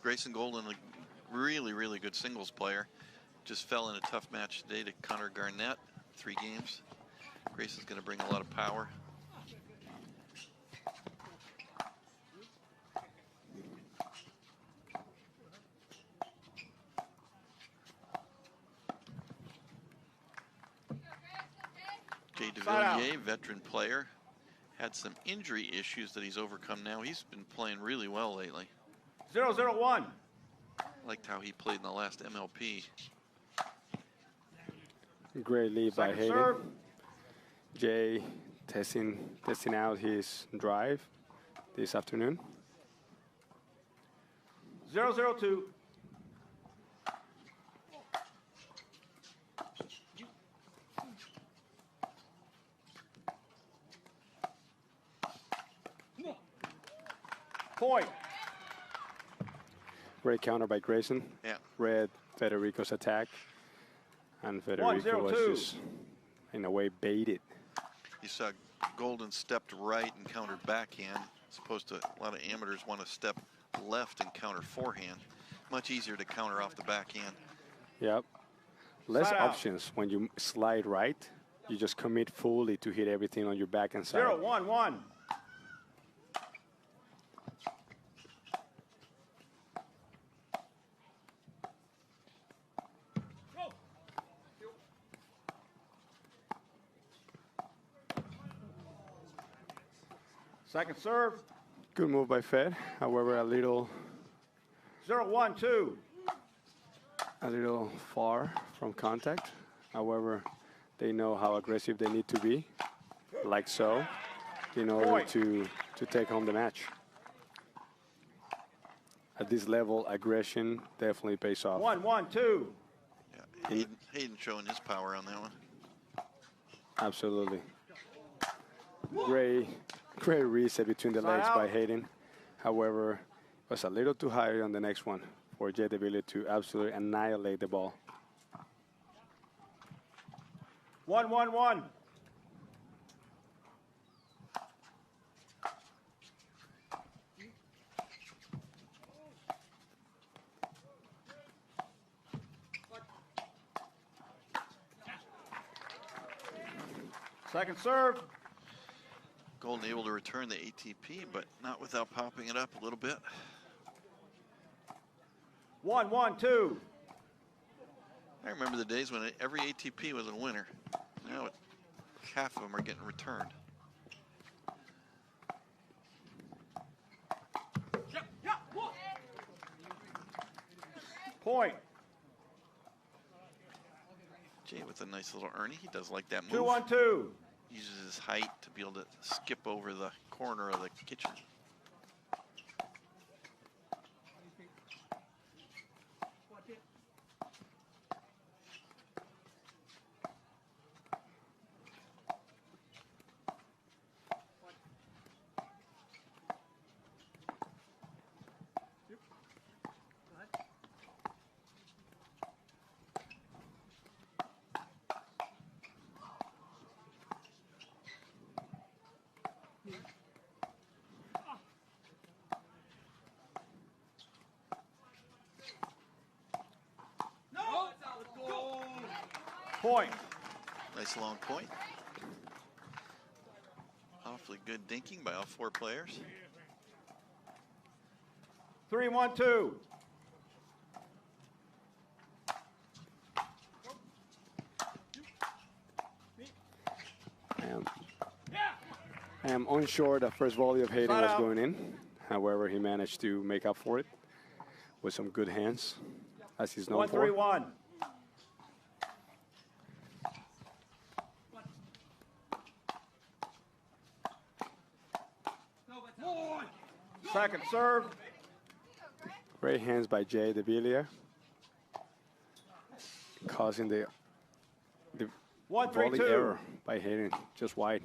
Grayson Goldin, a really, really good singles player. Just fell in a tough match today to Connor Garnett, 3 games. Grayson's going to bring a lot of power. Devilliers, veteran player, had some injury issues that he's overcome now. He's been playing really well lately. 0-0-1. Liked how he played in the last MLP. Great lead by Hayden. Serve. Jay testing out his drive this afternoon. 0-0-2. Point. Great counter by Grayson. Yeah. Read Federico's attack. And Federico was just, in a way, baited. You saw Goldin stepped right and countered backhand, as opposed to a lot of amateurs want to step left and counter forehand. Much easier to counter off the backhand. Yep. Less options. When you slide right, you just commit fully to hit everything on your backhand side. 0-1-1. Second serve. Good move by Fed. However, a little 0-1-2. A little far from contact. However, they know how aggressive they need to be, like so, in order to take home the match. At this level, aggression definitely pays off. 1-1-2. Yeah, Hayden showing his power on that one. Absolutely. Great reset between the legs by Hayden. However, it was a little too high on the next one for Jay Devilliers to absolutely annihilate the ball. 1-1-1. Second serve. Goldin able to return the ATP, but not without popping it up a little bit. 1-1-2. I remember the days when every ATP was a winner. Now half of them are getting returned. Point. Jay with a nice little Ernie. He does like that move. 2-1-2. Uses his height to be able to skip over the corner of the kitchen. Point. Nice long point. Awfully good dinking by all 4 players. 3-1-2. I am unsure the first volley of Hayden was going in. However, he managed to make up for it with some good hands, as he's known for. 1-3-1. Second serve. Great hands by Jay Devilliers, causing the volley error by Hayden, just wide.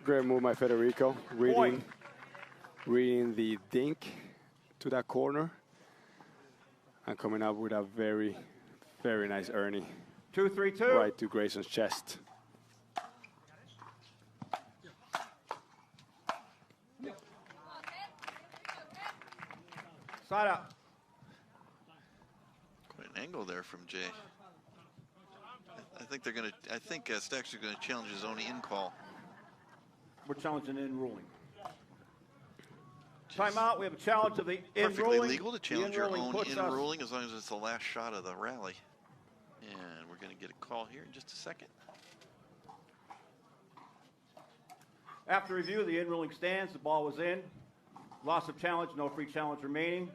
Great move by Federico, reading the dink to that corner and coming up with a very, very nice Ernie. 2-3-2. right to Grayson's chest. Side out. Quite an angle there from Jay. I think they're going to. I think Staksrud going to challenge his own in call. We're challenging in ruling. Timeout. We have a challenge of the in Perfectly ruling. legal to challenge your own puts in us- ruling as long as it's the last shot of the rally. And we're going to get a call here in just a second. After review, the in ruling stands. The ball was in. Loss of challenge. No free challenge remaining.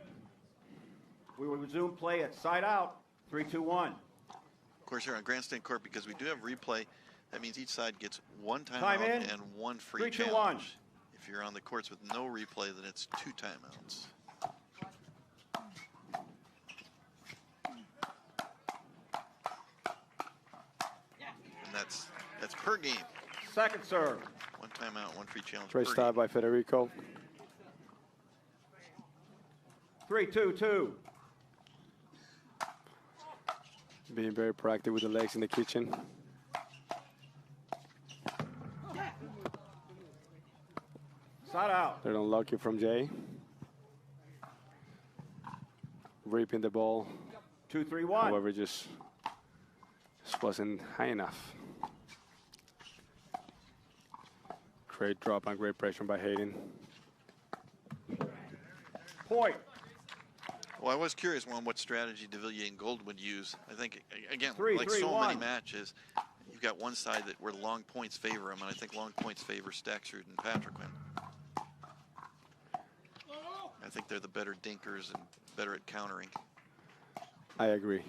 We will resume play at side out. 3-2-1. Of course, here on Grandstand Court, because we do have replay, that means each side gets one Time timeout in. and one free 3, 2, 1. challenge. If you're on the courts with no replay, then it's 2 timeouts. And that's per game. Second serve. 1 timeout, 1 free challenge. Great per start game. by Federico. 3-2-2. Being very proactive with the legs in the kitchen. Side out. They're unlucky from Jay. Reaping the ball. 2-3-1. However, just wasn't high enough. Great drop and great pressure by Hayden. Point. Well, I was curious on what strategy Devilliers and Gold would use. I think, again, 3, like 3, so 1. many matches, you've got one side where long points favor them, and I think long points favor Staksrud and Patriquin. I think they're the better dinkers and better at countering. I agree.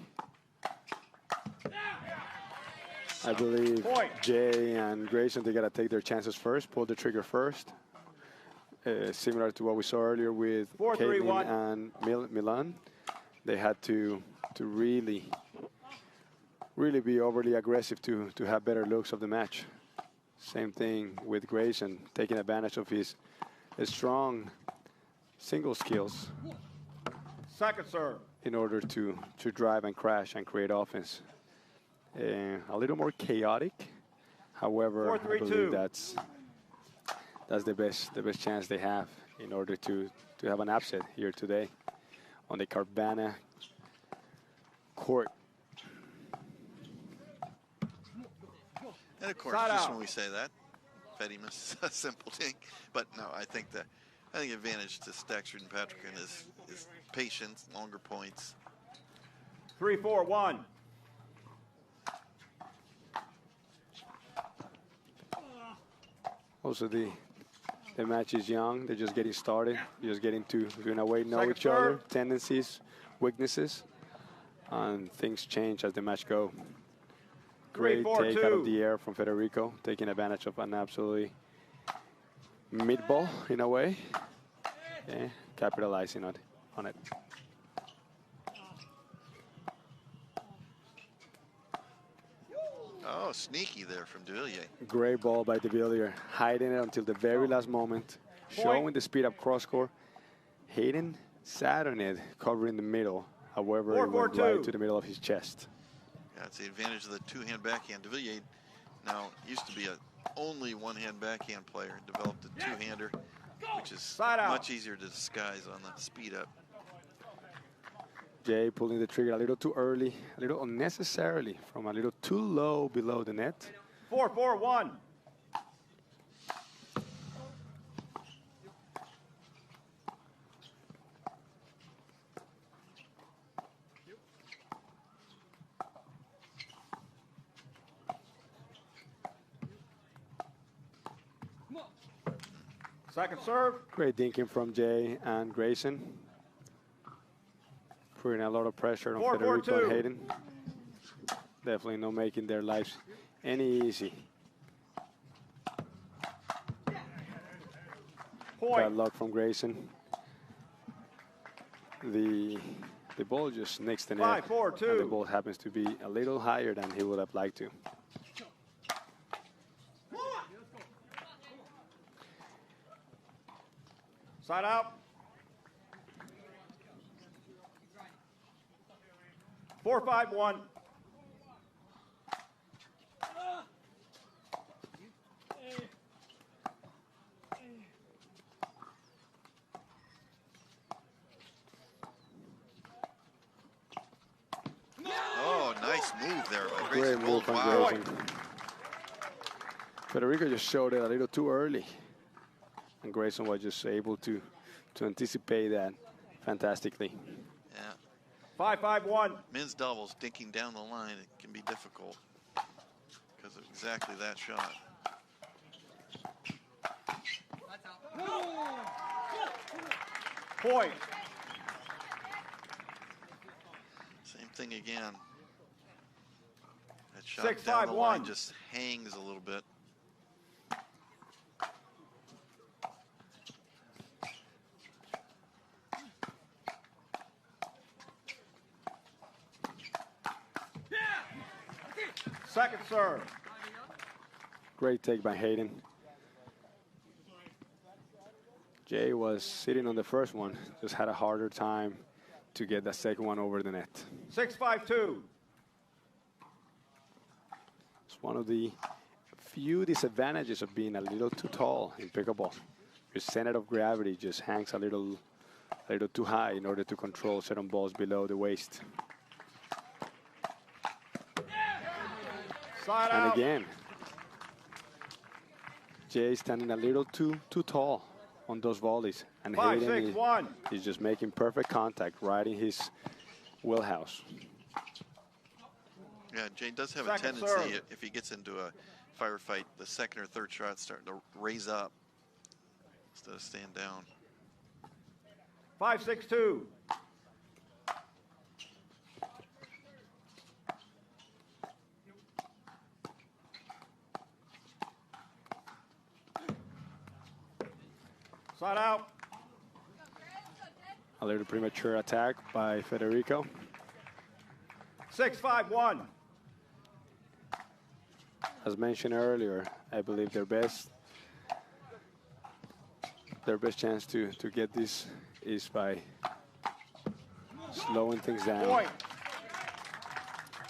I believe Point. Jay and Grayson, they got to take their chances first, pull the trigger first. Similar to what we saw earlier with 4, 3, 1. Caitlin and Milan. They had to really be overly aggressive to have better looks of the match. Same thing with Grayson, taking advantage of his strong single skills Second serve. in order to drive and crash and create offense. A little more chaotic. However, 4, I 3, believe 2. that's the best chance they have in order to have an upset here today on the Carvana court. And of course, Side just out. when we say that, Fetty misses a simple thing. But no, I think the advantage to Staksrud and Patriquin is patience, longer points. 3-4-1. Also, the match is young. They're just getting started. Just getting to, in a way, know Second each other, serve. tendencies, weaknesses, and things change as the match go. Great 3-4-2. take out of the air from Federico, taking advantage of an absolutely mid-ball in a way, capitalizing on it. Oh, sneaky there from Devilliers. Great ball by Devilliers, hiding it until the very last moment, showing the speed up cross court. Hayden sat on it, covering the middle. However, it went 4-4-2. right to the middle of his chest. Yeah, it's the advantage of the two-hand backhand. Devilliers now used to be a only one-hand backhand player, developed a two-hander, which is Side out. much easier to disguise on the speed up. Jay pulling the trigger a little too early, a little unnecessarily, from a little too low below the net. 4-4-1. Second serve. Great dinking from Jay and Grayson. Putting a lot of pressure on 4-4-2. Federico and Hayden. Definitely not making their lives any easy. Point. Bad luck from Grayson. The ball just nicks the net. 5-4-2. And the ball happens to be a little higher than he would have liked to. Side out. 4-5-1. move there by Great Grayson move Goldin. from Wow. Grayson. Federico just showed it a little too early. And Grayson was just able to anticipate that fantastically. Yeah. 5-5-1. Men's doubles dinking down the line, it can be difficult because of exactly that shot. Point. Same thing again. That shot 6-5-1. down the line just hangs a little bit. Second serve. Great take by Hayden. Jay was sitting on the first one, just had a harder time to get the second one over the net. 6-5-2. It's one of the few disadvantages of being a little too tall in pickleball. Your center of gravity just hangs a little too high in order to control certain balls below the waist. Side And out. again, Jay standing a little too tall on those volleys. And 5-6-1. He's just making perfect contact right in his wheelhouse. Yeah, Jay does have Second a tendency, serve. if he gets into a firefight, the second or third shot starting to raise up instead of stand down. 5-6-2. Side out. A little premature attack by Federico. 6-5-1. As mentioned earlier, I believe their best chance to get this is by slowing things down. Point.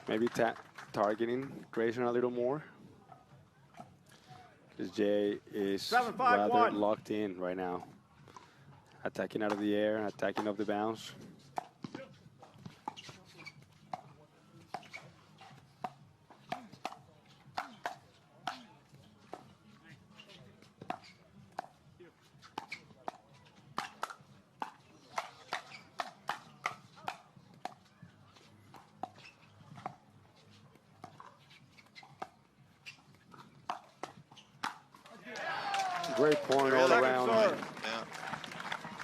Maybe targeting Grayson a little more. Because Jay is 7-5-1. rather locked in right now. Attacking out of the air, attacking off the bounce. Great point all Second around. serve. Yeah.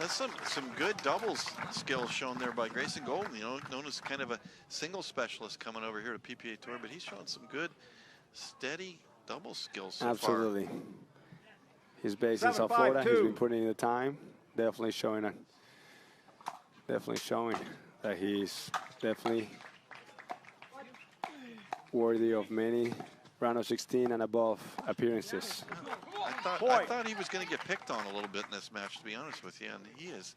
That's some good doubles skills shown there by Grayson Goldin, you know, known as kind of a single specialist coming over here to PPA Tour, but he's showing some good, steady double skills so Absolutely. His base in South Florida, he's 7-5-2. been putting in the time. Definitely showing that he's definitely worthy of many round of 16 and above appearances. far. I thought he was going to get picked on a little bit in this match, to be honest with you, and he has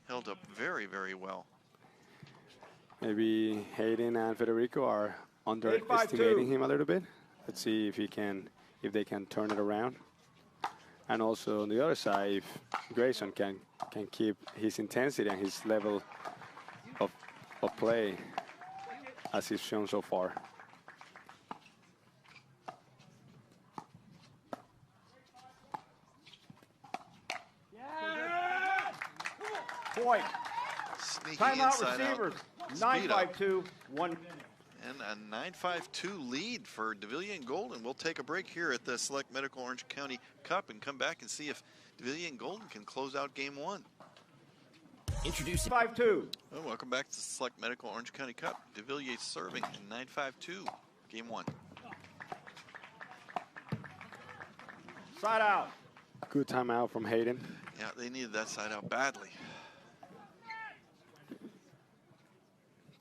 held up very, very well. Maybe Hayden and Federico are underestimating 8-5-2. him a little bit. Let's see if they can turn it around. And also on the other side, if Grayson can keep his intensity and his level of play as he's shown so far. Point. Sneaky Timeout inside receivers. out. Speed up. 9-5-2, 1 minute. And a 9-5-2 lead for Devilliers and Goldin. We'll take a break here at the Select Medical Orange County Cup and come back and see if Devilliers and Goldin can close out game one. Introducing 5-2. Well, welcome back to the Select Medical Orange County Cup. Devilliers serving in 9-5-2, game one. Side out. Good timeout from Hayden. Yeah, they needed that side out badly.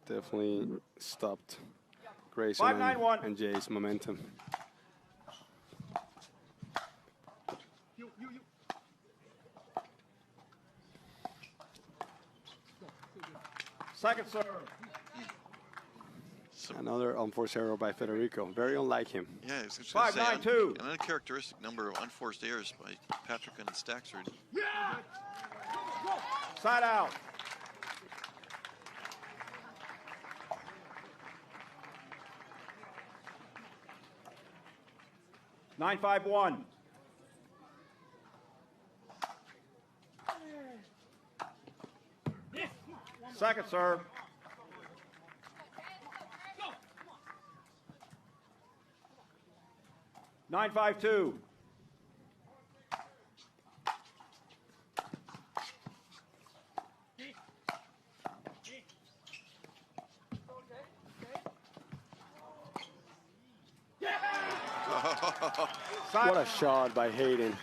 Definitely stopped Grayson 5-9-1. and Jay's momentum. Second serve. Another unforced error by Federico. Very unlike him. Yeah, I was just gonna say, 5-9-2. an uncharacteristic number of unforced errors by Patriquin and Staksrud. Side out. 9-5-1. Second serve. 9-5-2. What a shot by Hayden.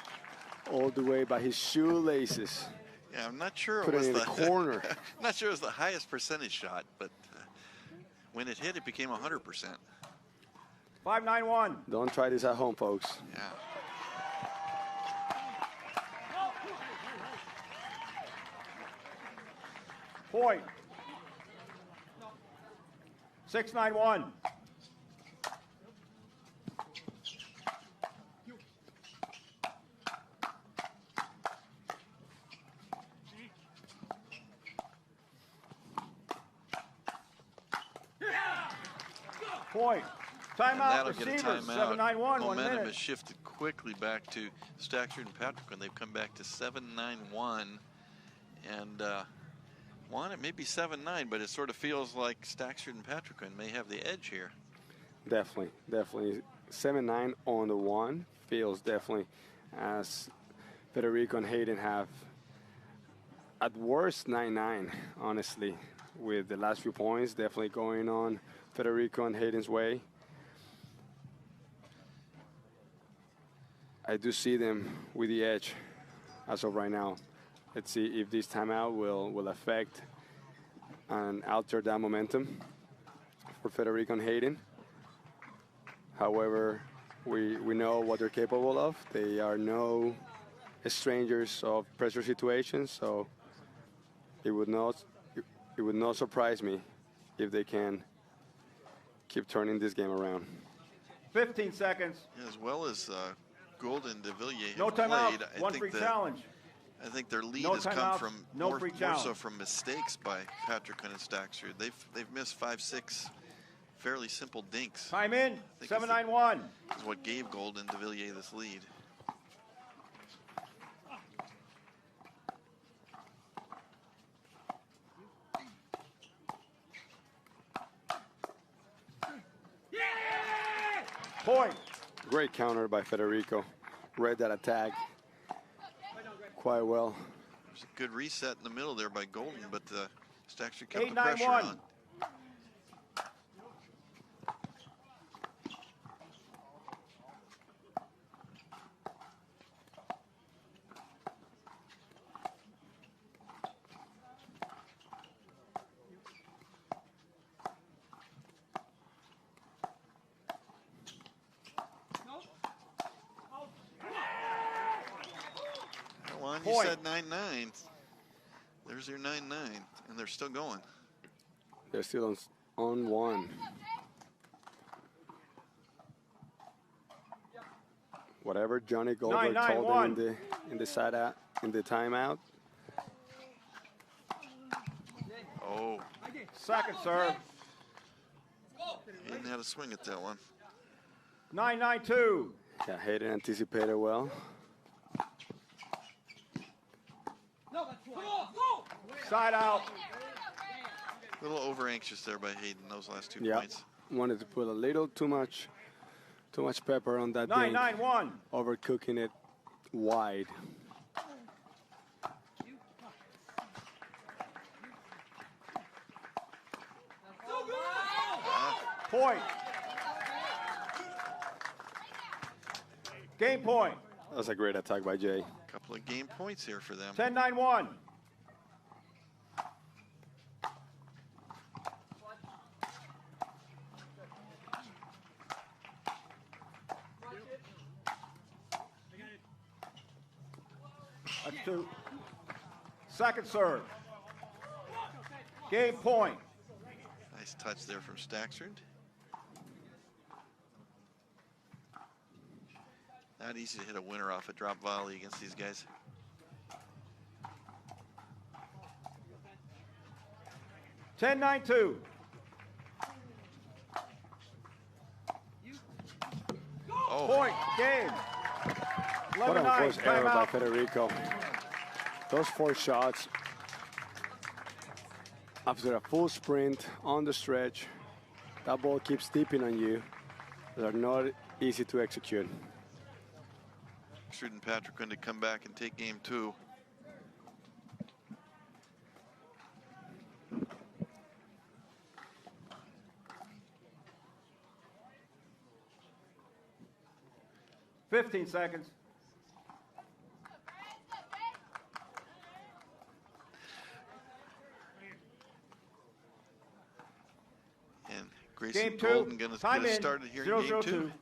All the way by his shoelaces. Yeah, I'm not sure Put it was it in the corner. not sure it was the highest percentage shot, but when it hit, it became 100%. 5-9-1. Don't try this at home, folks. Yeah. Point. 6-9-1. Point. And Timeout, that'll get a receivers. timeout. 7-9-1, 1 Momentum minute. has shifted quickly back to Staksrud and Patriquin. They've come back to 7-9-1. And it may be 7-9, but it sort of feels like Staksrud and Patriquin may have the edge here. Definitely, definitely. 7-9 on the one feels definitely as Federico and Hayden have at worst 9-9, honestly, with the last few points definitely going on Federico and Hayden's way. I do see them with the edge as of right now. Let's see if this timeout will affect and alter that momentum for Federico and Hayden. However, we know what they're capable of. They are no strangers of pressure situations, so it would not surprise me if they can keep turning this game around. 15 seconds. As well as Goldin, Devilliers No have timeout. played. One free challenge. I think their lead No has come timeout, from no more free so challenge. from mistakes by Patriquin and Staksrud. They've missed 5-6 fairly simple dinks. Time in. think 7-9-1. Is what gave Goldin Devilliers this lead. Point. Great counter by Federico. Read that attack quite well. There's a good reset in the middle there by Goldin, but Staksrud kept the 8-9-1. pressure on. You Point. said 9-9. There's your 9-9, and they're still going. They're still on one. Whatever Johnny Goldberg 9-9-1. told them in the timeout. Oh, Second serve. he didn't have a swing at that one. 9-9-2. Yeah, Hayden anticipated well. Side out. A little over anxious there by Hayden those last 2 Yeah, points. wanted to put a little too much pepper on that dink, 9-9-1. overcooking it wide. Point. Game point. That's a great attack by Jay. Couple of game points here for them. 10-9-1. That's two. Second serve. Game point. Nice touch there from Staksrud. Not easy to hit a winner off a drop volley against these guys. 10-9-2. Oh. Point, game. What an 11-9, unforced error by timeout. Federico. Those 4 shots after a full sprint on the stretch, that ball keeps dipping on you. They're not easy to execute. Staksrud and Patriquin to come back and take game 2. $15 seconds. And Grayson Game 2. Goldin going to Time get us in. started here 0, in game 0, 2. 2.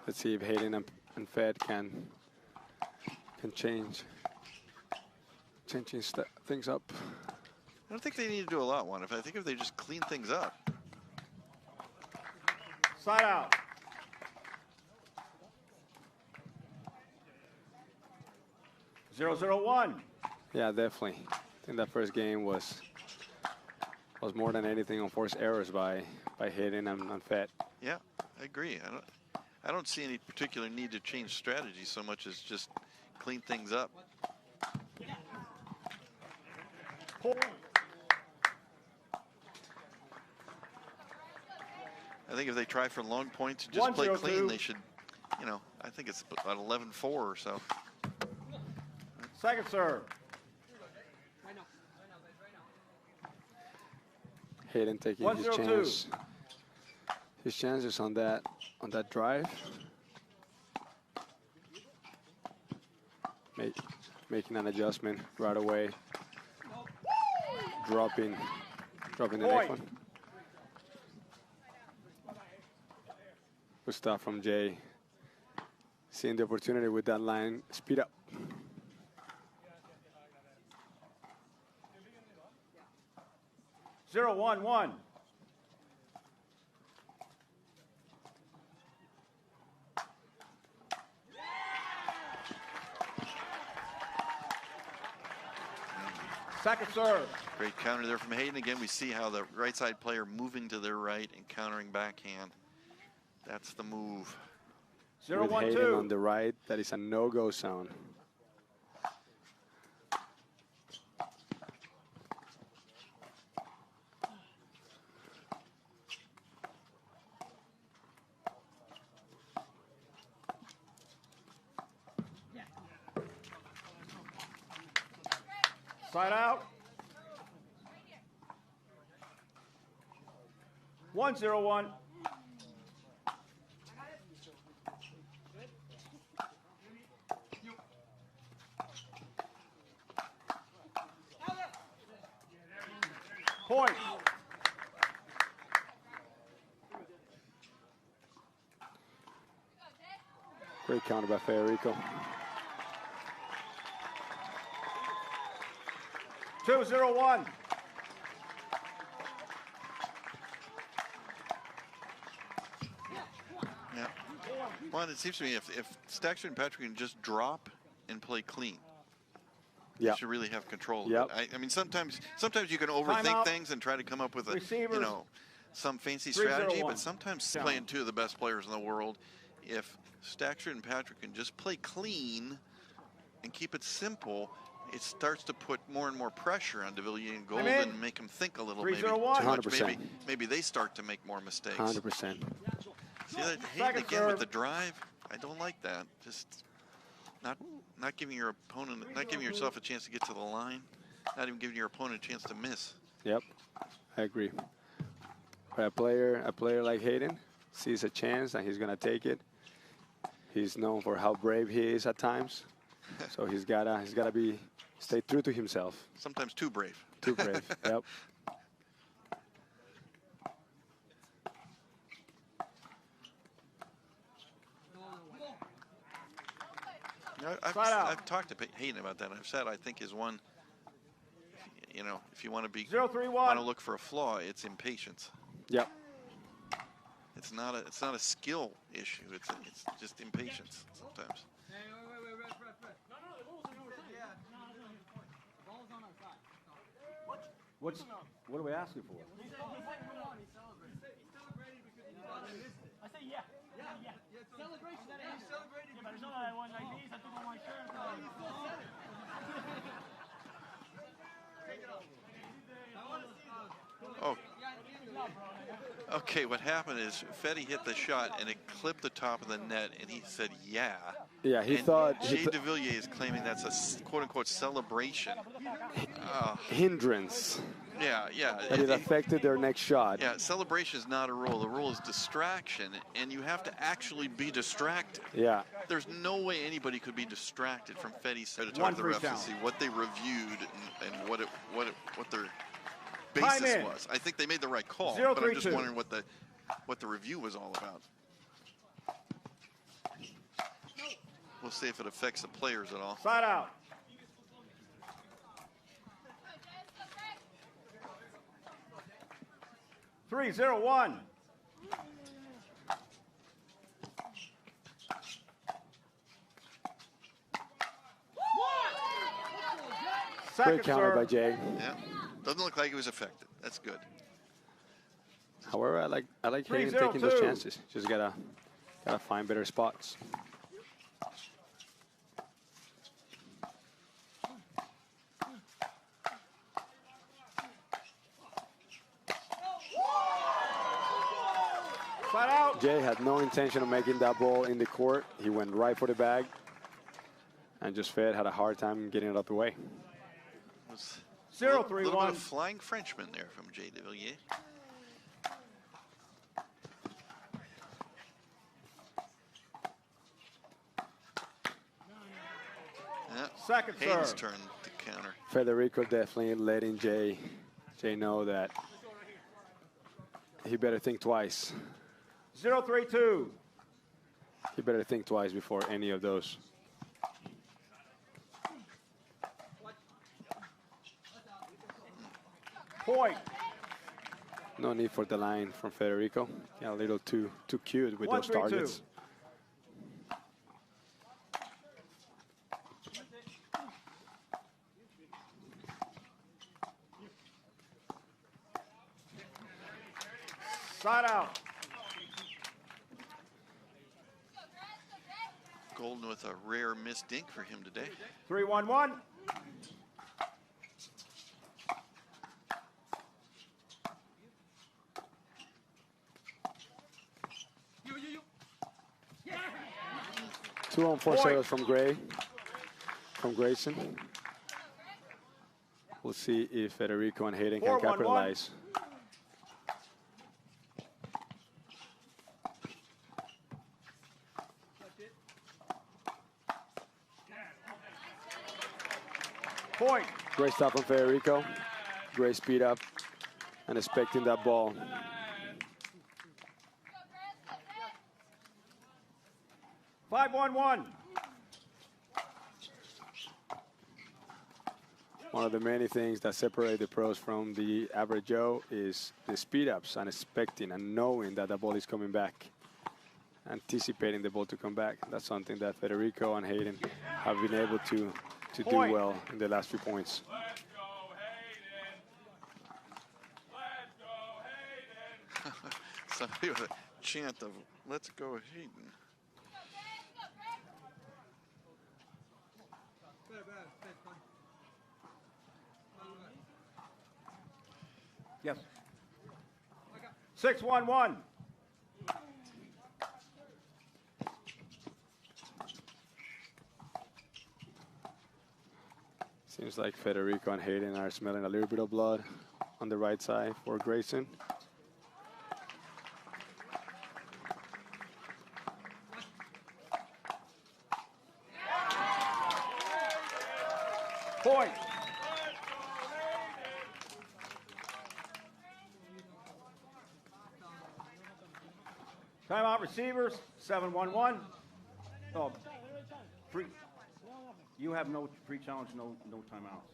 Let's see if Hayden and Fed can change things up. I don't think they need to do a lot, Juan. I think if they just clean things up. Side out. Zero, 0-1. Yeah, definitely. I think that first game was more than anything unforced errors by Hayden and Fed. Yeah, I agree. I don't see any particular need to change strategy so much as just clean things up. I think if they try for long points and just play clean, they should, you know, I think it's about 11-4 or so. Second serve. Hayden taking his chances on that drive. Making an adjustment right away. Dropping the next one. Good stuff from Jay. Seeing the opportunity with that line, speed up. Zero, 1-1. Second serve. Great counter there from Hayden. Again, we see how the right side player moving to their right and countering backhand. That's the move. 0, With 1, Hayden 2. on the right, that is a no-go zone. Side out. 1-0-1. Point. Great counter by Federico. 2-0-1. Yeah. Well, it seems to me if Staksrud and Patrick can just drop and play clean, Yeah. you should really have control of Yep. it. I mean, sometimes you can overthink Timeout. things and try to come up with Receivers. some fancy 3-0-1. strategy, but sometimes Challenge. playing 2 of the best players in the world, if Staksrud and Patrick can just play clean and keep it simple, it starts to put more and more pressure on Devilliers and Goldin in. and make them think a little 3-0-1. too much. 100%. Maybe they start to make more mistakes. 100%. See that Hayden Second again serve. with the drive? I don't like that. Just not giving your opponent, not giving yourself a chance to get to the line, not even giving your opponent a chance to miss. Yep, I agree. But a player like Hayden sees a chance and he's gonna take it. He's known for how brave he is at times, so he's gotta stay true to himself. Sometimes too brave. Too brave. Yep. You know, I've talked to Hayden about that. I've said I think his one, you know, if you want to be 0-3-1. want to look for a flaw, it's impatience. Yep. It's not a skill issue. It's just impatience sometimes. What are we asking for? I say yeah. Okay, what happened is Fetty hit the shot and it clipped the top of the net, and he said, "Yeah." Yeah, he and thought Jay Devilliers is claiming that's a quote-unquote celebration. hindrance. Yeah, yeah. That it affected their next shot. Yeah, celebration is not a rule. The rule is distraction, and you have to actually be distracted. Yeah. There's no way anybody could be distracted from Fetty's side to One talk to the refs free and see what they reviewed and what their Time basis in. was. I think they made the right call, 0-3-2. but I'm just wondering what the review was all about. We'll see if it affects the players at all. Side out. Three, 0-1. Great counter by Jay. Yeah, doesn't look like he was affected. That's good. However, I like Hayden 3-0-2. taking those chances. Just gotta find better spots. Side out. Jay had no intention of making that ball in the court. He went right for the bag, and just Fed had a hard time getting it up the way. Was 0-3-1. a little bit of flying Frenchman there from Jay Devilliers. Yeah, Second Hayden's serve. turn to counter. Federico definitely letting Jay know that he better think twice. 0-3-2. He better think twice before any of those. Point. No need for the line from Federico. Yeah, a little too cute with those 1-3-2. targets. Side out. Goldin with a rare missed dink for him today. 3-1-1. Two on four serves from Grayson. We'll see if Federico and Hayden can 4-1-1. capitalize. Point. Great stop from Federico. Great speed up and expecting that ball. Five, 1-1. One of the many things that separate the pros from the average Joe is the speed ups and expecting and knowing that the ball is coming back. Anticipating the ball to come back. That's something that Federico and Hayden have been able to do Point. well in the last few points. Somebody with a chant of "Let's go Hayden." Yes. 6-1-1. Seems like Federico and Hayden are smelling a little bit of blood on the right side for Grayson. Point. Timeout receivers, 7-1-1. Oh, free. You have no free challenge, no timeouts.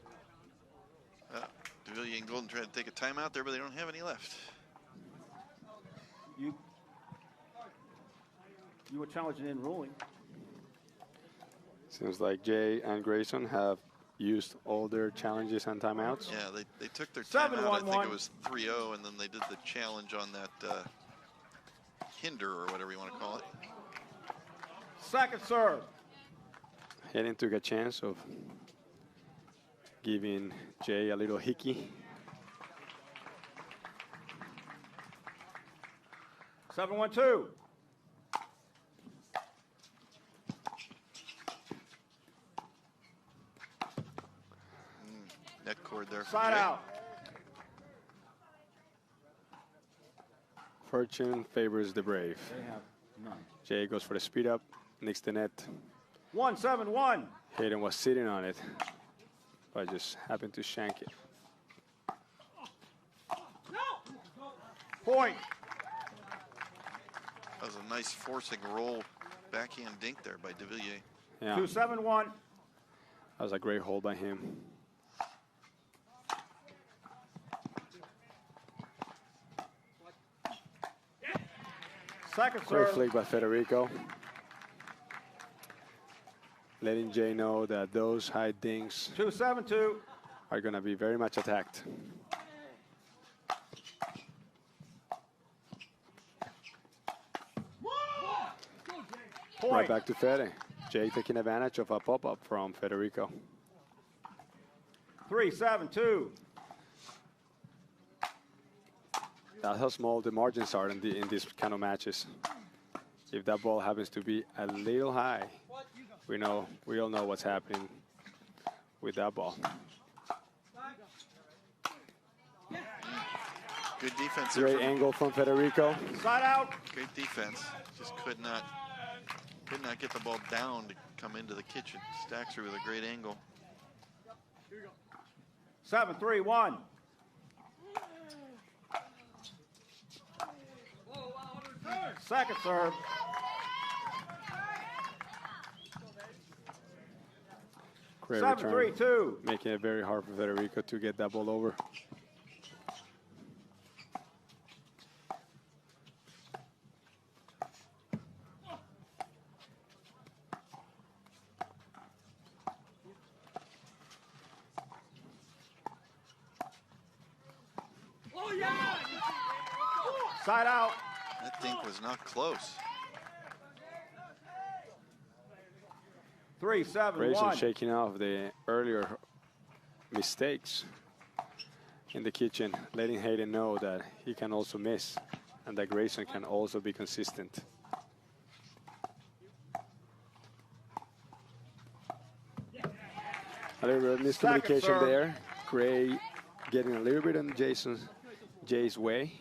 Devilliers and Goldin trying to take a timeout there, but they don't have any left. You were challenging in ruling. Seems like Jay and Grayson have used all their challenges and timeouts. Yeah, they took their 7-1-1. timeout. I think it was 3-0, and then they did the challenge on that hinder or whatever you want to call it. Second serve. Hayden took a chance of giving Jay a little hickey. 7-1-2. Net cord there. Side out. Fortune favors the brave. They have none. Jay goes for the speed up, nicks the net. 1-7-1. Hayden was sitting on it, but just happened to shank it. Point. That was a nice forcing roll backhand dink there by Devilliers. Yeah, 2-7-1. that was a great hold by him. Second Great serve. flick by Federico. Letting Jay know that those high dinks 2-7-2. are going to be very much attacked. Point. Right back to Fede. Jay taking advantage of a pop-up from Federico. 3-7-2. That's how small the margins are in these kind of matches. If that ball happens to be a little high, we all know what's happening with that ball. Good defense there. Great angle from Federico. Side out. Great defense. Just could not get the ball down to come into the kitchen. Staksrud with a great angle. 7-3-1. Second serve. Great return. 7-3-2. Making it very hard for Federico to get that ball over. Side out. That dink was not close. Grayson 3-7-1. shaking off the earlier mistakes in the kitchen, letting Hayden know that he can also miss and that Grayson can also be consistent. A little bit of miscommunication serve. there. Gray getting a little bit in Jay's way.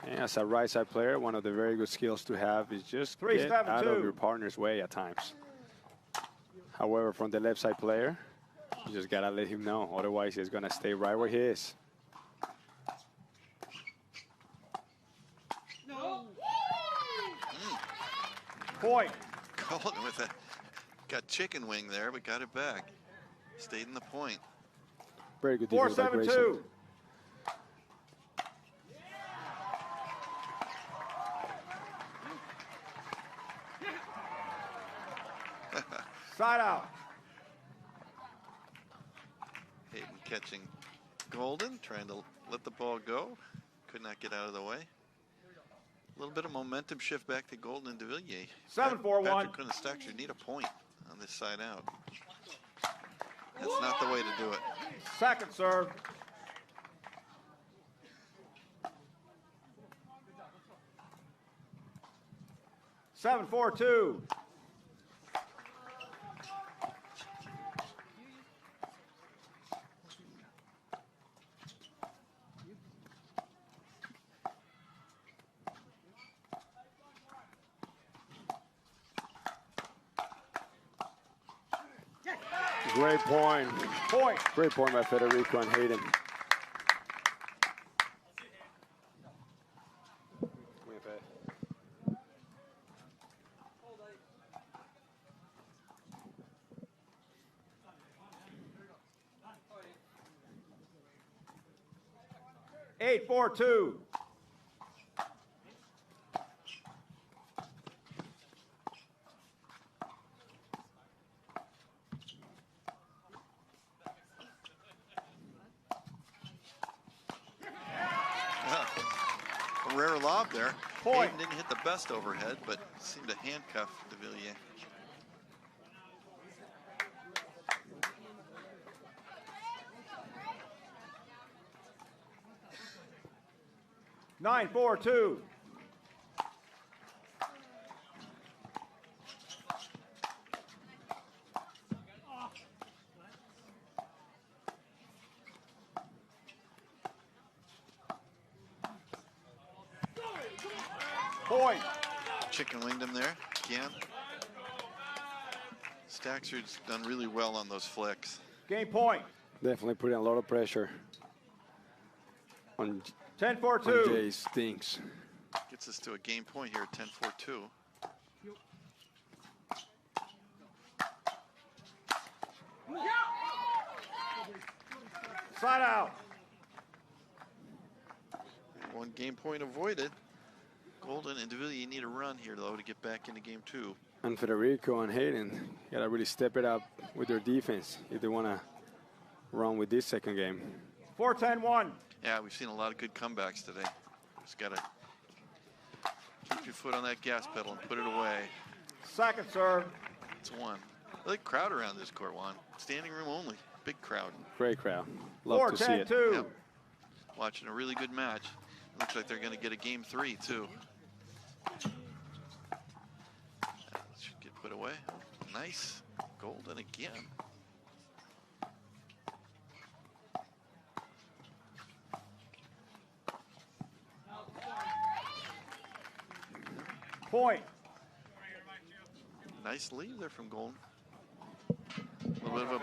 And as a right side player, one of the very good skills to have is just get out of your partner's way at times. However, from the left side player, you just gotta let him know. Otherwise, he's gonna stay right where he is. Point. Goldin with a got chicken wing there, but got it back. Stayed in the point. Very good defense by Grayson. 4-7-2. Side out. Hayden catching Goldin, trying to let the ball go. Could not get out of the way. A little bit of momentum shift back to Goldin and Devilliers. 7-4-1. Patriquin and Staksrud need a point on this side out. That's not the way to do it. Second serve. Seven, 4-2. Great point. Point. Great point by Federico and Hayden. Eight, 4-2. A rare lob there. Point. Hayden didn't hit the best overhead, but seemed to handcuff Devilliers. 9-4-2. Point. Chicken winged him there again. Staksrud's done really well on those flicks. Game point. Definitely putting a lot of pressure on 10-4-2. Jay's stinks. Gets us to a game point here at 10-4-2. Side out. One game point avoided. Goldin and Devilliers need a run here, though, to get back into game 2. And Federico and Hayden gotta really step it up with their defense if they wanna run with this second game. 4-10-1. Yeah, we've seen a lot of good comebacks today. Just gotta keep your foot on that gas pedal and put it away. Second serve. It's one. I like crowd around this court, Juan. Standing room only. Big crowd. Great crowd. Love to see it. 4-10-2. Yep. Watching a really good match. Looks like they're going to get a game 3, too. That should get put away. Nice. Goldin again. Point. Nice lead there from Goldin. A little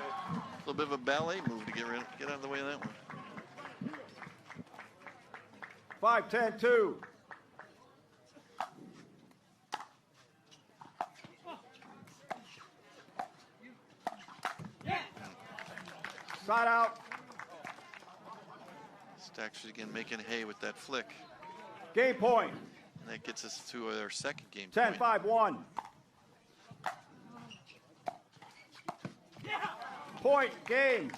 bit of a ballet move to get out of the way of that one. 5-10-2. Side out. Staksrud again making hay with that flick. Game point. And that gets us to our second game point. 10-5-1. Point game.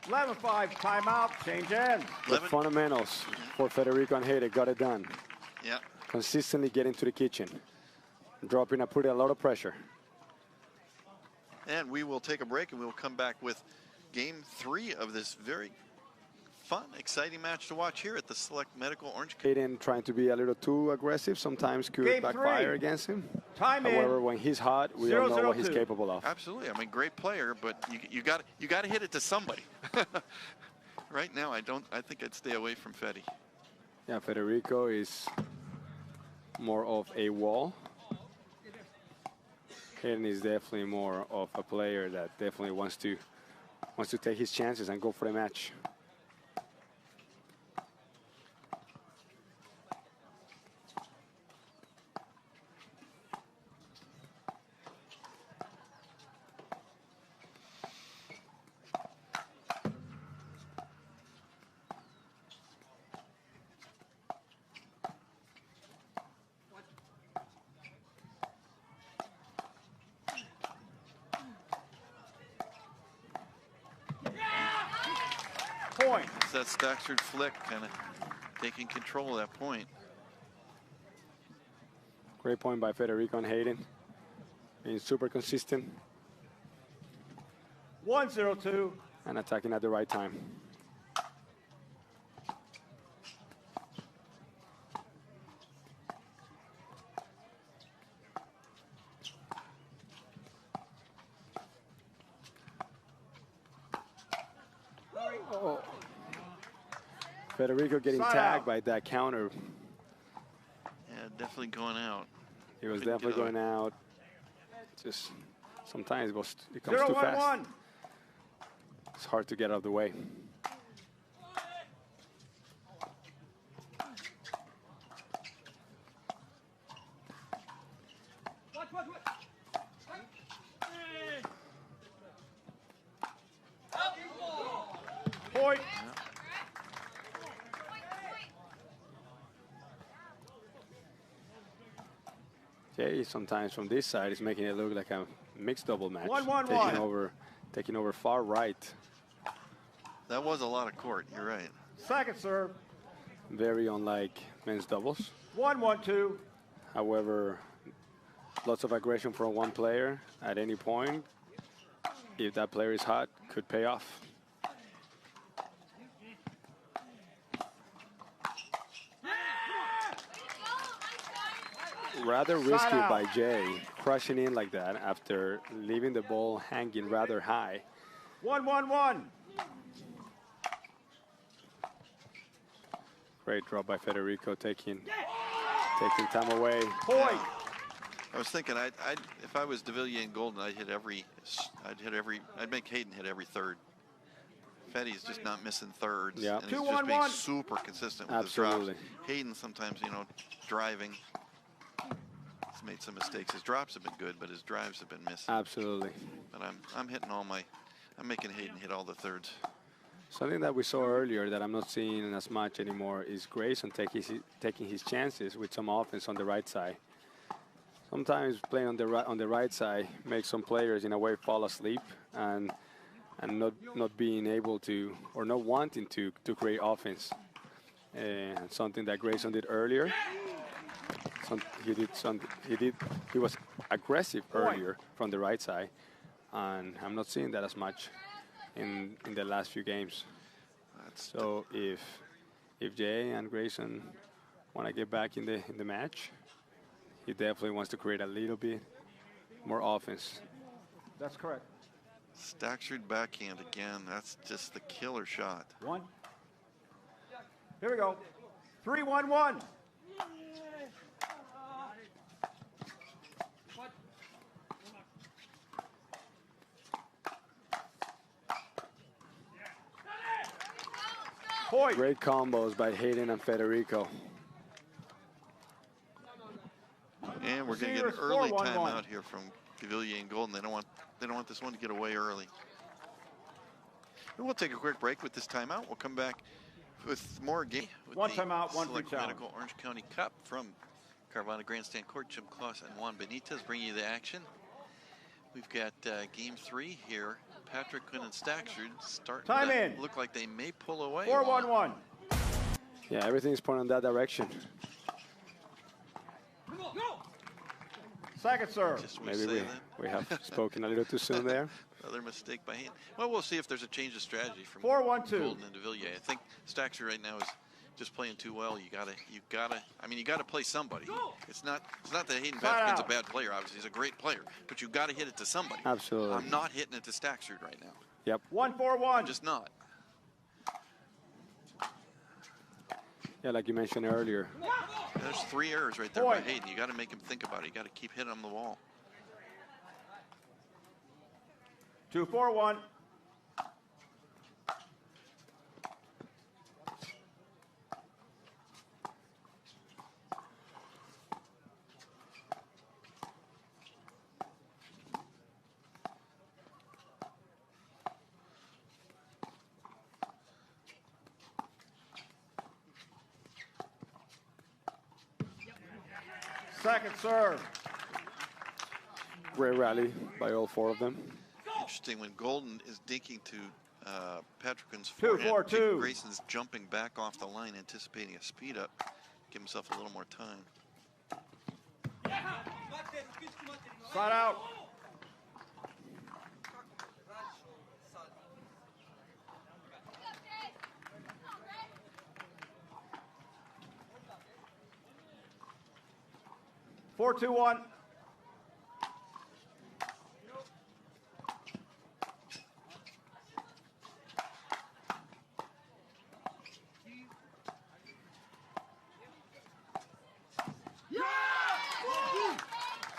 11-5 timeout. Change ends. The fundamentals for Federico and Hayden got it done. Yeah. Consistently getting to the kitchen. Putting a lot of pressure. And we will take a break and we will come back with game 3 of this very fun, exciting match to watch here at the Select Medical Orange County. Hayden trying to be a little too aggressive sometimes could Game backfire 3. against him. Time However, in. when he's hot, we all know what he's 0-0-2. capable of. Absolutely. I mean, great player, but you got to hit it to somebody. Right now, I think I'd stay away from Fetty. Yeah, Federico is more of a wall. Hayden is definitely more of a player that definitely wants to take his chances and go for the match. Point. It's that Staksrud flick kind of taking control of that point. Great point by Federico and Hayden. Being super consistent 1-0-2. and attacking at the right time. Oh. Federico getting Side tagged out. by that counter. Yeah, definitely going out. He was Couldn't definitely get going out. Just sometimes it comes too fast. 0-1-1. It's hard to get out of the way. Point. Jay sometimes from this side is making it look like a mixed double match. 1-1-1. Taking over far right. That was a lot of court. You're right. Second serve. Very unlike men's doubles. 1-1-2. However, lots of aggression from one player at any point. If that player is hot, could pay off. rather risky out. by Jay, crushing in like that after leaving the ball hanging rather high. 1-1-1. Great drop by Federico, taking time away. Point. I was thinking, if I was Devilliers and Goldin, I'd make Hayden hit every third. Fetty's just not missing thirds. Yeah. And he's just being super consistent with his drops. Hayden sometimes, you know, driving. He's made some mistakes. His drops have been good, but his drives have been missing. Absolutely. But I'm hitting I'm making Hayden hit all the thirds. Something that we saw earlier that I'm not seeing as much anymore is Grayson taking his chances with some offense on the right side. Sometimes playing on the right side makes some players in a way fall asleep and not being able to, or not wanting to create offense. And something that Grayson did earlier. He was aggressive earlier from the right side, and I'm not seeing that as much in the last few games. So if Jay and Grayson want to get back in the match, he definitely wants to create a little bit more offense. That's correct. Staksrud backhand again. That's just the killer shot. 1. Here we go. 3-1-1. Point. Great combos by Hayden and Federico. And we're going to get an early timeout here from Devilliers and Goldin. They don't want this one to get away early. And we'll take a quick break with this timeout. We'll come back with more game. One timeout, one free Select challenge. Medical Orange County Cup from Carvana Grandstand Court. Jim Kloss and Juan Benitez bringing you the action. We've got game 3 here. Patriquin and Staksrud starting Time to in. look like they may pull away. 4-1-1. Yeah, everything's pointing in that direction. Second serve. Just Maybe we have spoken a little too soon there. Another mistake by Hayden. Well, we'll see if there's a change of strategy from 4-1-2. Goldin and Devilliers. I think Staksrud right now is just playing too well. You gotta play somebody. It's not that Hayden Patriquin's a bad player. Obviously, he's a great player, but you got to hit it to somebody. Absolutely. I'm not hitting it to Staksrud right now. Yep. 1-4-1. I'm just not. Yeah, like you mentioned earlier. There's 3 errors right there by Hayden. You got to make him think about it. You got to keep hitting on the wall. 2-4-1. Second serve. Great rally by all 4 of them. Interesting when Goldin is dinking to Patriquin's 2-4-2. forehand. Grayson's jumping back off the line, anticipating a speed up. Give himself a little more time. Side out. Four, 2-1.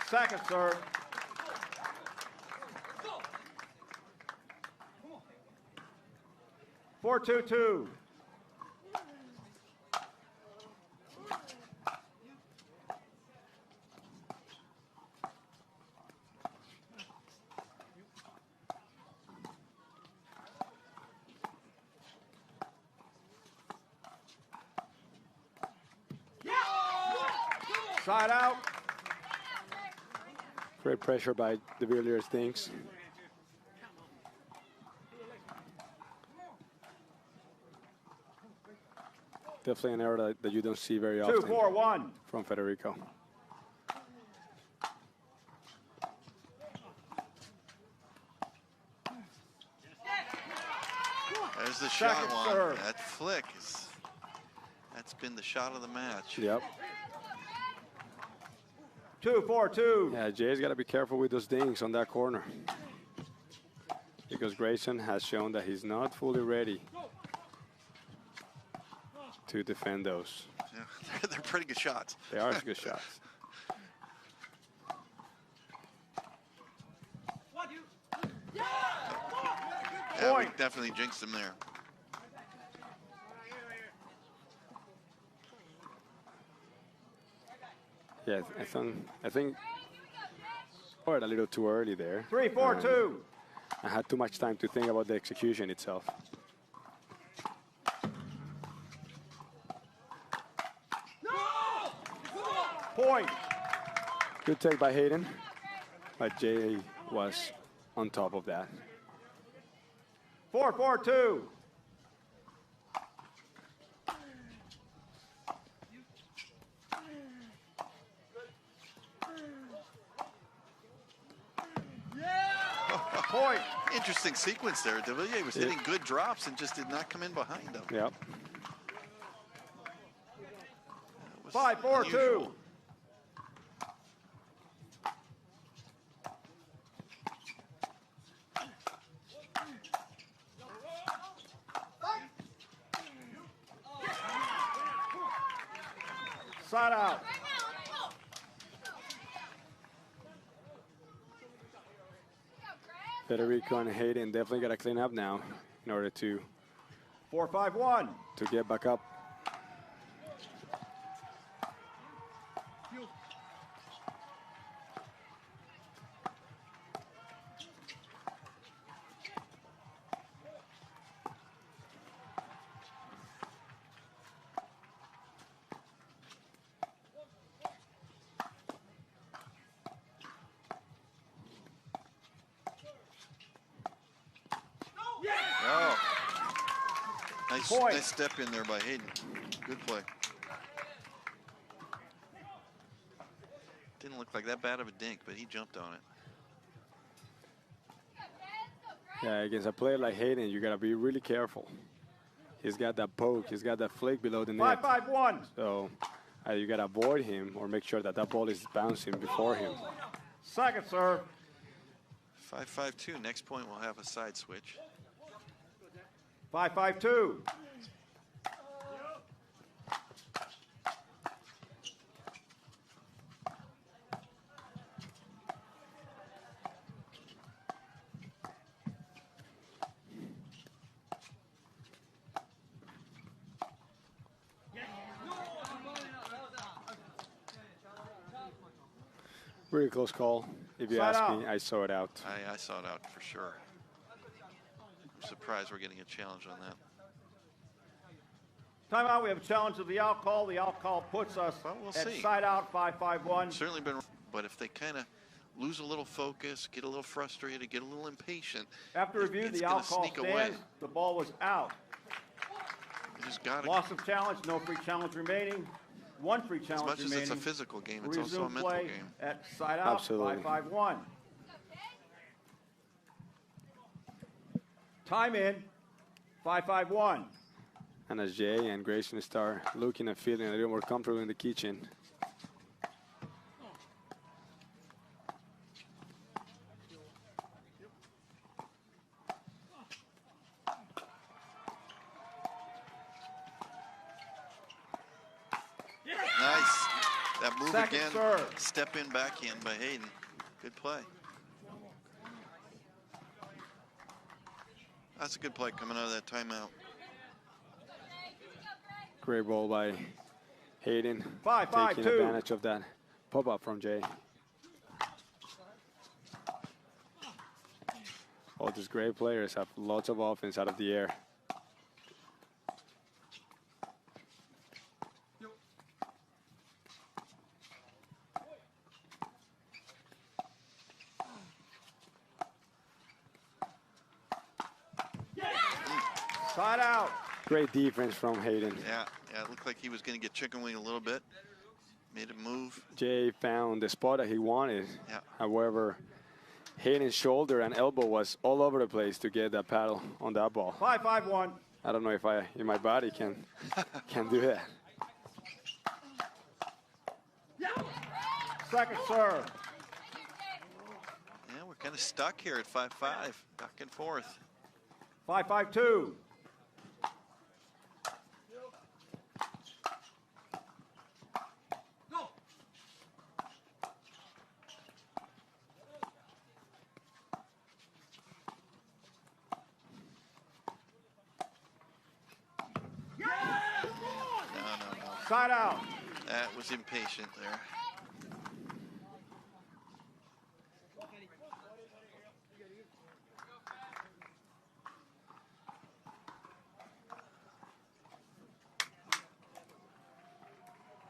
Second serve. Four, 2-2. Side out. Great pressure by Devilliers things. Definitely an error that you don't see very often 2-4-1. from Federico. There's the shot Second one. serve. That flick that's been the shot of the match. Yep. 2-4-2. Yeah, Jay's got to be careful with those dings on that corner, because Grayson has shown that he's not fully ready to defend those. Yeah, they're pretty good shots. They are good shots. Yeah, we definitely jinxed him there. Yeah, I think or a little too early there. 3-4-2. I had too much time to think about the execution itself. Point. Good take by Hayden, but Jay was on top of that. 4-4-2. Point. Interesting sequence there. Devilliers was hitting good drops and just did not come in behind him. Yep. 5-4-2. Side out. Patriquin and Hayden definitely got to clean up now in order to 4-5-1. get back up. Nice step in there by Hayden. Good play. Didn't look like that bad of a dink, but he jumped on it. Yeah, against a player like Hayden, you got to be really careful. He's got that poke. He's got that flick below the net. 5-5-1. So you got to avoid him or make sure that that ball is bouncing before him. Second serve. 5-5-2. Next point, we'll have a side switch. 5-5-2. Really close call. If you ask me, I saw it out. I saw it out for sure. I'm surprised we're getting a challenge on that. Timeout. We have a challenge of the out call. The out call puts us at side out, 5-5-1. Certainly been, but if they kind of lose a little focus, get a little frustrated, get a little impatient. After review, the out call stands. The ball was out. You just got Loss of challenge. No free challenge remaining. One free challenge remaining. As much as it's a physical game, it's also a mental game. At side out, 5-5-1. Time in, 5-5-1. And as Jay and Grayson start looking and feeling a little more comfortable in the kitchen, nice. That move Second again. serve. Step in backhand by Hayden. Good play. That's a good play coming out of that timeout. great ball by Hayden. 5-5-2. Taking advantage of that pop-up from Jay. All these great players have lots of offense out of the air. Side out. Great defense from Hayden. Yeah, it looked like he was going to get chicken wing a little bit. Made it move. Jay found the spot that he wanted. Yeah. However, Hayden's shoulder and elbow was all over the place to get that paddle on that ball. 5-5-1. I don't know if I, in my body, can do that. Second serve. Yeah, we're kind of stuck here at 5-5, back and forth. 5-5-2. No. Side out. That was impatient there.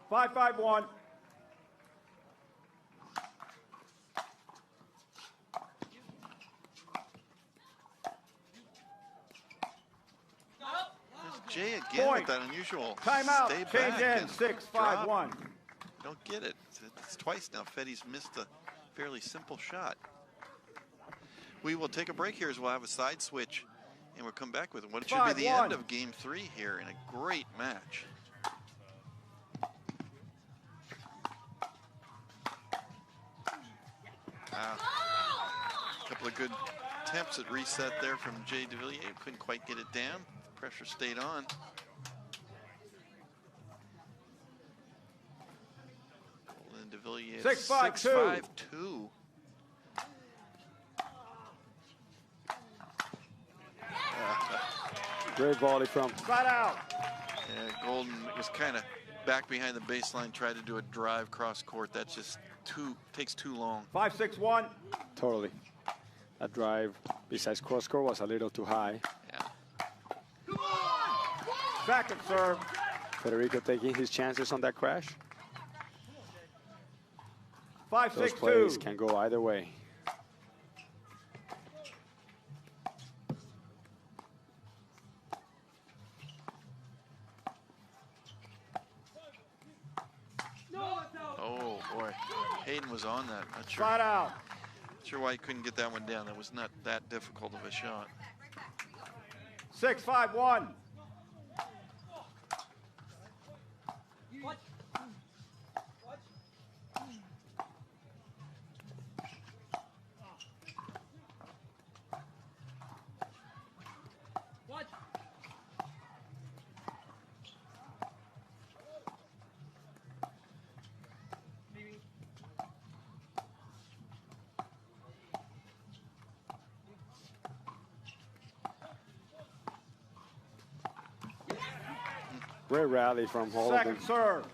Five, 5-1. Jay again with that unusual Timeout. stay Change back in. and 6-5-1. Don't get it. It's twice now. Fetty's missed a fairly simple shot. We will take a break here as we'll have a side switch, and we'll come back with what should be the 5-1. end of Game 3 here in a great match. A couple of good attempts at reset there from Jay Devilliers. Couldn't quite get it down. Pressure stayed on. Goldin Devilliers 6-5-2. 6-5-2. Great volley from. Side out. Yeah, Goldin was kind of back behind the baseline, tried to do a drive cross court. That's just takes too long. 5-6-1. Totally. That drive, besides cross score, was a little too high. Yeah. Second serve. Federico taking his chances on that crash. 5-6-2. Those plays can go either way. Oh boy, Hayden was on that. Not sure. Side out. Sure why he couldn't get that one down. That was not that difficult of a shot. 6-5-1. Great rally from all of them. Second serve.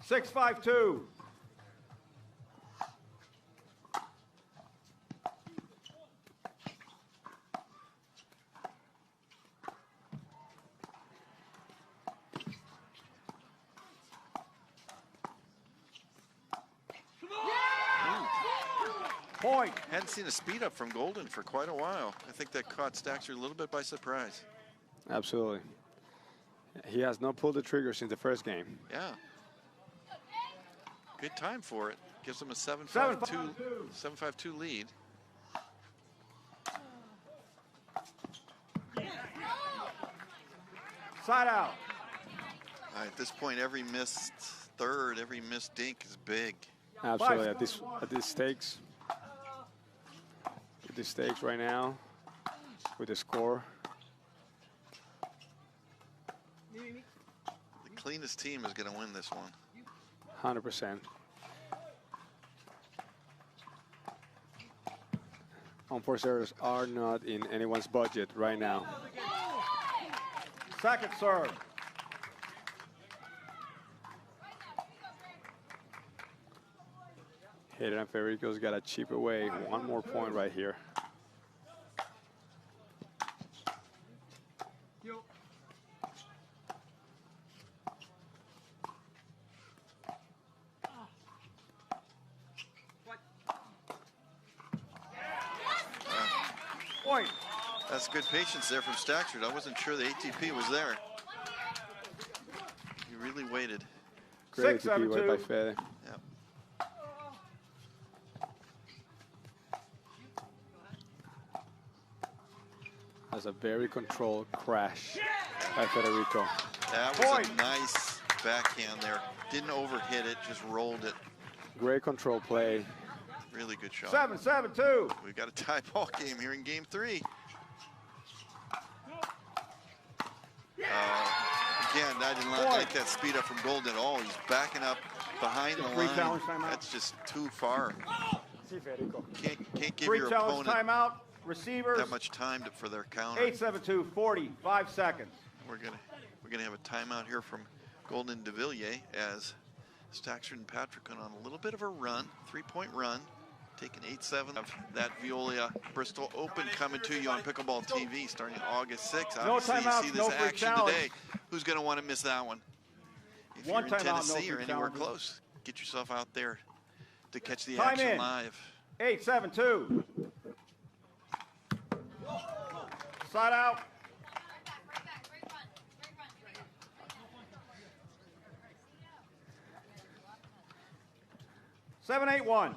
Six, 5-2. Point. Hadn't seen a speed up from Goldin for quite a while. I think that caught Staksrud a little bit by surprise. Absolutely. He has not pulled the trigger since the first game. Yeah. Good time for it. Gives them a 7-5-2 lead. Side out. At this point, every missed third, every missed dink is big. Absolutely. At these stakes. With the stakes right now, with the score. The cleanest team is going to win this one. 100%. Unforced errors are not in anyone's budget right now. Second serve. Hayden and Federico's got to chip away one more point right here. Point. That's good patience there from Staksrud. I wasn't sure the ATP was there. He really waited. Great 6, 7, ATP right 2. by Fede. Yep. That's a very controlled crash by Federico. That was a nice backhand there. Didn't overhit it, just rolled it. Great control play. Really good shot. 7-7-2. We've got a tie ball game here in game 3. Again, I did not like that speed up from Goldin at all. He's backing up behind the line. Challenge timeout. That's just too far. Can't give your Challenge opponent timeout. Receivers. that much time for their counter. 8-7-2, 45 seconds. We're gonna have a timeout here from Goldin and Devilliers as Staksrud and Patriquin on a little bit of a run, 3-point run, taking 8-7 of that Veolia Bristol Open coming to you on Pickleball TV starting August 6th. No Obviously, timeouts, you see no this free action challenge. today. Who's going to want to miss that one? If One you're in timeout, no Tennessee or free anywhere challenges. close, get yourself out there to catch the Time action in. live. 8-7-2. Side out. Seven, 8-1.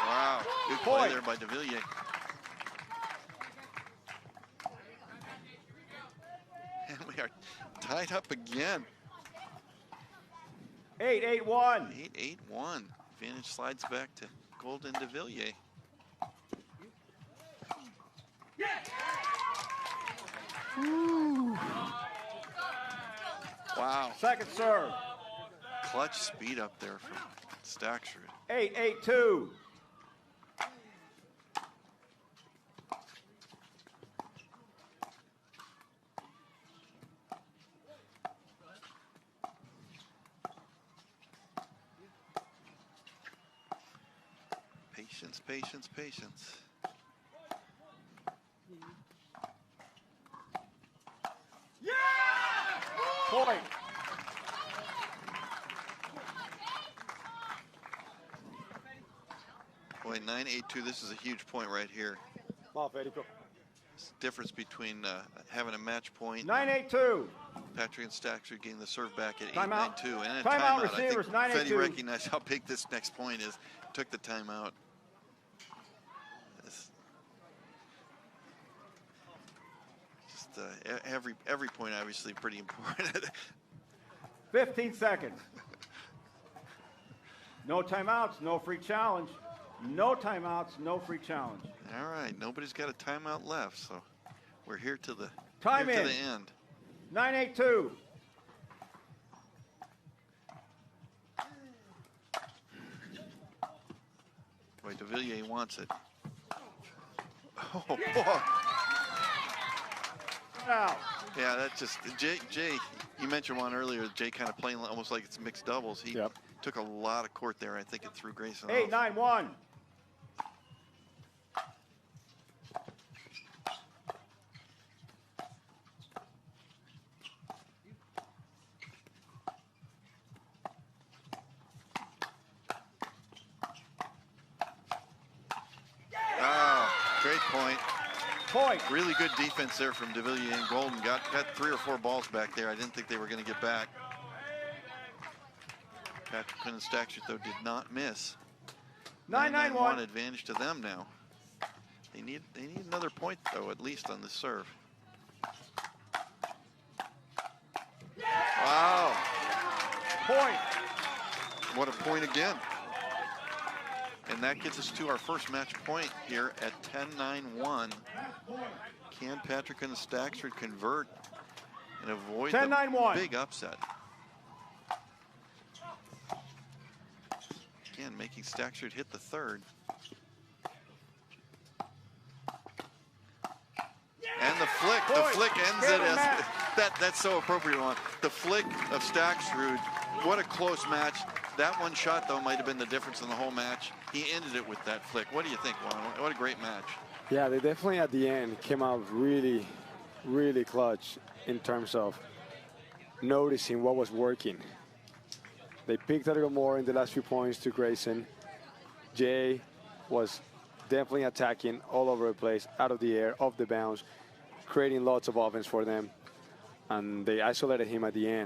Wow, good play there by Devilliers. And we are tied up again. 8-8-1. 8-8-1. Advantage slides back to Goldin Devilliers. Wow. Second serve. Clutch speed up there from Staksrud. 8-8-2. Patience, patience, patience. Point. Boy, 9-8-2, this is a huge point right here. It's the difference between having a match point. 9-8-2. Patrick and Staksrud getting the serve back at Timeout. 8-9-2. And a Timeout, timeout. receivers, I think 9-8-2. Fetty recognized how big this next point is. Took the timeout. Every point obviously pretty important. 15 seconds. No timeouts, no free challenge. No timeouts, no free challenge. All right, nobody's got a timeout left, so we're here to the Time here in. to the end. 9-8-2. Boy, Devilliers wants it. Oh, boy. Out. Yeah, that's just Jay. You mentioned one earlier. Jay kind of playing almost like it's mixed doubles. He took a lot of court there. I think it threw Grayson off. 8-9-1. Oh, great point. Point. Really good defense there from Devilliers and Goldin. Got 3 or 4 balls back there. I didn't think they were going to get back. Patriquin and Staksrud, though, did not miss. 9-9-1. Advantage to them now. They need another point, though, at least on the serve. Wow. Point. What a point again. And that gets us to our first match point here at 10-9-1. Can Patriquin and Staksrud convert and avoid the 10-9-1. big upset? Again, making Staksrud hit the third. And the flick ends it as that's so appropriate one. The flick of Staksrud, what a close match. That one shot, though, might have been the difference in the whole match. He ended it with that flick. What do you think, Juan? What a great match. Yeah, they definitely at the end came out really, really clutch in terms of noticing what was working. They picked a little more in the last few points to Grayson. Jay was definitely attacking all over the place, out of the air, off the bounce, creating lots of offense for them. And they isolated him at the end.